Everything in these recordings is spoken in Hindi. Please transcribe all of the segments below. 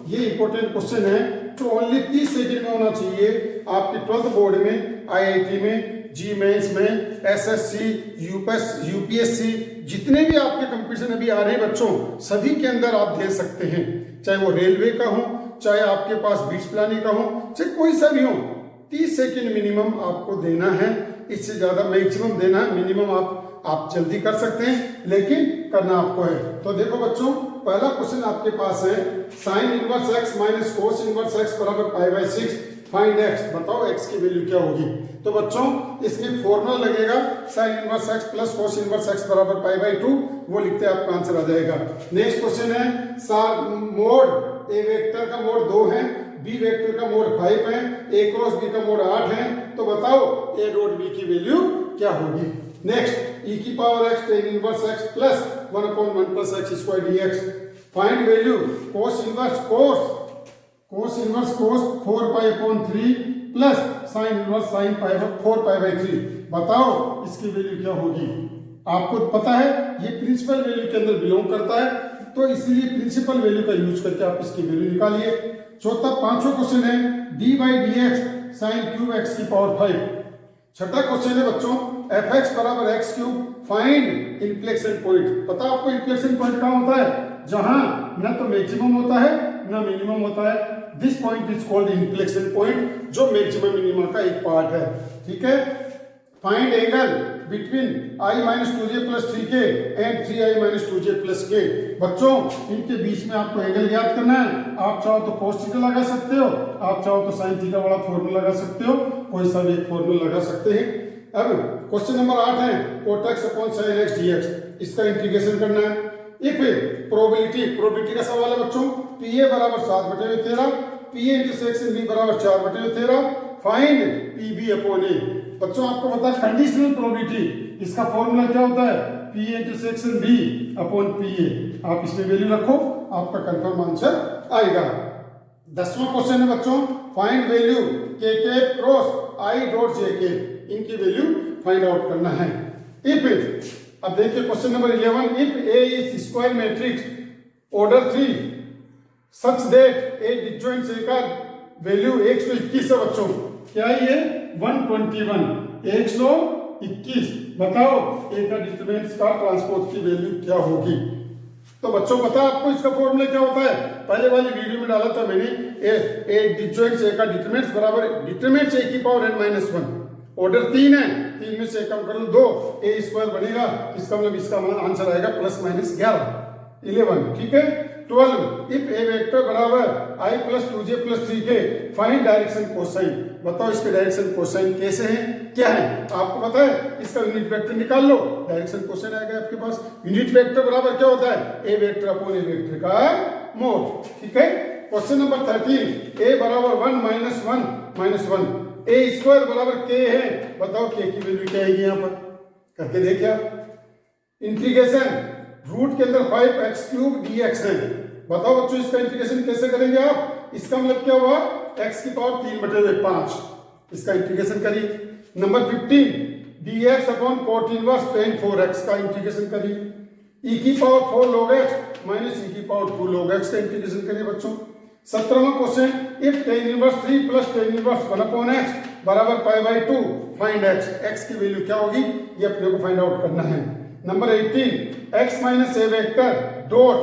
ये इंपॉर्टेंट क्वेश्चन है जो ओनली 30 सेकंड में होना चाहिए आपके 12th बोर्ड में, आईआईटी में, जी मेंस में, एसएससी, यूपीएससी, जितने भी आपके कंपटीशन अभी आ रहे हैं बच्चों, सभी के अंदर आप दे सकते हैं। चाहे वो रेलवे का हो, चाहे आपके पास बीच प्लानिंग का हो, चाहे कोई सा भी हो, 30 सेकंड मिनिमम आपको देना है। इससे ज्यादा मैक्सिमम देना है, मिनिमम आप जल्दी कर सकते हैं, लेकिन करना आपको है। तो देखो बच्चों, पहला क्वेश्चन आपके पास है sine inverse x minus cos inverse x बराबर पाई बाई 6, फाइंड एक्स। बताओ एक्स की वैल्यू क्या होगी। तो बच्चों इसमें फॉर्मूला लगेगा sine inverse x plus cos inverse x बराबर पाई बाई 2, वो लिखते आपका आंसर आ जाएगा। नेक्स्ट क्वेश्चन है मोड ए वेक्टर का मोड 2 है, बी वेक्टर का मोड 5 है, ए क्रॉस बी का मोड 8 है। तो बताओ ए डॉट बी की वैल्यू क्या होगी। नेक्स्ट e की power x tan inverse x plus 1/1 plus x square dx। Find value cos inverse cos 4 pi upon 3 plus sin inverse sin pi 4 pi by 3। बताओ इसकी वैल्यू क्या होगी। आपको पता है ये प्रिंसिपल वैल्यू के अंदर बिलोंग करता है, तो इसलिए प्रिंसिपल वैल्यू का यूज करके आप इसकी वैल्यू निकालिए। चौथा पांचवा क्वेश्चन है d by dx sin cube x की पावर 5। छठा क्वेश्चन है बच्चों fx बराबर x cube, find inflection point. पता आपको इन्फ्लेक्शन पॉइंट कहाँ होता है, जहां न तो मैक्सिमम होता है न मिनिमम होता है। This point is called inflection point, जो मैक्सिमम मिनिमम का एक पार्ट है। ठीक है। Find angle between i minus 2j plus 3k and 3i minus 2j plus k। बच्चों इनके बीच में आपको एंगल ज्ञात करना है। आप चाहो तो cos थीटा लगा सकते हो, आप चाहो तो sin थीटा वाला फॉर्मूला लगा सकते हो, कोई सा भी एक फॉर्मूला लगा सकते हैं। अब क्वेश्चन नंबर 8 है cot x upon sin x dx, इसका इंटीग्रेशन करना है। इफ प्रोबेबिलिटी का सवाल है बच्चों, pa बराबर 7/13, pa इंटरसेक्शन b बराबर 4/13, फाइंड pb अपॉन a। बच्चों आपको पता है कंडीशनल प्रोबेबिलिटी, इसका फॉर्मूला क्या होता है, pa intersection b upon pa। आप इसमें वैल्यू रखो, आपका कंफर्म आंसर आएगा। 10वां क्वेश्चन है बच्चों, find value k cross i dot jk, इनकी वैल्यू फाइंड आउट करना है। इफ अब देखिए question number 11, if a is square matrix order 3 such that a disjoint a का वैल्यू 121 है बच्चों। क्या ये 121 121। बताओ a का डिटरमिनेंट्स का ट्रांसपोज की वैल्यू क्या होगी। तो बच्चों पता आपको इसका फॉर्मूला क्या होता है, पहले वाली वीडियो में डाला था मैंने। a डिस्जॉइंट a का डिटरमिनेंट्स बराबर डिटरमिनेंट्स a की पावर n-1। ऑर्डर 3 है, 3 में से कम कर लो 2, a स्क्वायर बनेगा, इसका मतलब इसका आंसर आएगा प्लस माइनस 11। ठीक है। 12, इफ a वेक्टर बराबर i plus 2j plus 3k, find direction cosine. बताओ इसके डायरेक्शन कोसाइन कैसे हैं, क्या है। आपको पता है इसका यूनिट वेक्टर निकाल लो, डायरेक्शन कोसाइन आएगा आपके पास। यूनिट वेक्टर बराबर क्या होता है, a vector upon a vector का मोड। ठीक है। क्वेश्चन नंबर 13, a बराबर 1 माइनस 1 माइनस 1, a स्क्वायर बराबर k है। बताओ k की वैल्यू क्या आएगी, यहाँ पर करके देखिए आप। इंटीग्रेशन रूट के अंदर 5x क्यूब dx है। बताओ बच्चों इसका इंटीग्रेशन कैसे करेंगे आप। इसका मतलब क्या हुआ, x की पावर 3/5, इसका इंटीग्रेशन करिए। Number 15, dx upon cot inverse tan 4x का इंटीग्रेशन करिए। e की power 4 log x minus e की पावर 2 log x का इंटीग्रेशन करिए बच्चों। 17वां question, if tan inverse 3 plus tan inverse 1/x बराबर pi by 2, find x। x की वैल्यू क्या होगी, ये अपने को फाइंड आउट करना है। Number 18, x minus a vector dot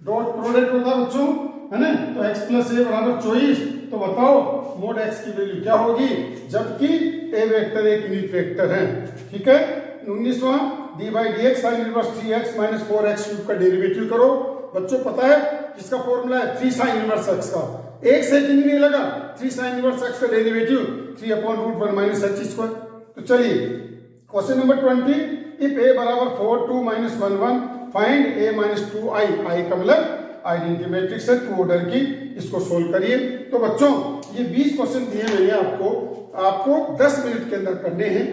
product होता है बच्चों, है ना। तो x प्लस a बराबर 24। तो बताओ मोड x की वैल्यू क्या होगी, जबकि a वेक्टर एक यूनिट वेक्टर है। ठीक है। 19वां, d by dx sine inverse 3x minus 4x cube का डेरिवेटिव करो। बच्चों पता है इसका फॉर्मूला है 3 साइन इनवर्स x का, एक सेकंड ही नहीं लगा, 3 साइन इनवर्स x का डेरिवेटिव 3/√1 माइनस h स्क्वायर। तो चलिए क्वेश्चन नंबर 20, इफ a बराबर 4 2 minus 1 1, find a minus 2i। i का मतलब आइडेंटिटी मैट्रिक्स है 2 ऑर्डर की, इसको सोल्व करिए। तो बच्चों ये 20 क्वेश्चन दिए मैंने आपको 10 मिनट के अंदर करने हैं।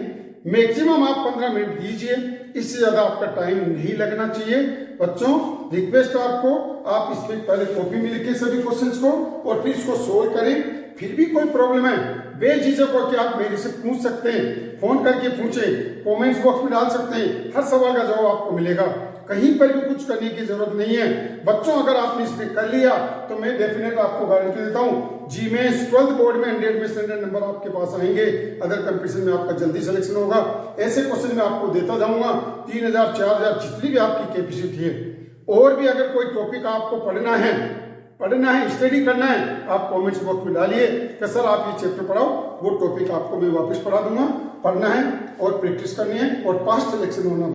मैक्सिमम आप 15 मिनट दीजिए, इससे ज्यादा आपका टाइम नहीं लगना चाहिए। बच्चों रिक्वेस्ट आपको, आप इसमें पहले कॉपी में लिखिए सभी क्वेश्चंस को और फिर इसको सोल्व करें। फिर भी कोई प्रॉब्लम है बेझिझक होकर आप मेरे से पूछ सकते हैं, फोन करके पूछें, कमेंट्स बॉक्स में डाल सकते हैं, हर सवाल का जवाब आपको मिलेगा। कहीं पर भी कुछ करने की जरूरत नहीं है बच्चों। अगर आपने इसमें कर लिया तो मैं डेफिनेट आपको गारंटी देता हूँ जी में 12th बोर्ड में 100 में 100 नंबर आपके पास आएंगे। अदर कंपटीशन में आपका जल्दी सिलेक्शन होगा। ऐसे क्वेश्चन मैं आपको देता जाऊंगा 3000 4000 जितनी भी आपकी कैपेसिटी है। और भी अगर कोई टॉपिक आपको पढ़ना है स्टडी करना है, आप कमेंट्स बॉक्स में डालिए कि सर आप ये चैप्टर पढ़ाओ, वो टॉपिक आपको मैं वापस पढ़ा दूंगा। पढ़ना है और प्रैक्टिस करनी है और पास सिलेक्शन होना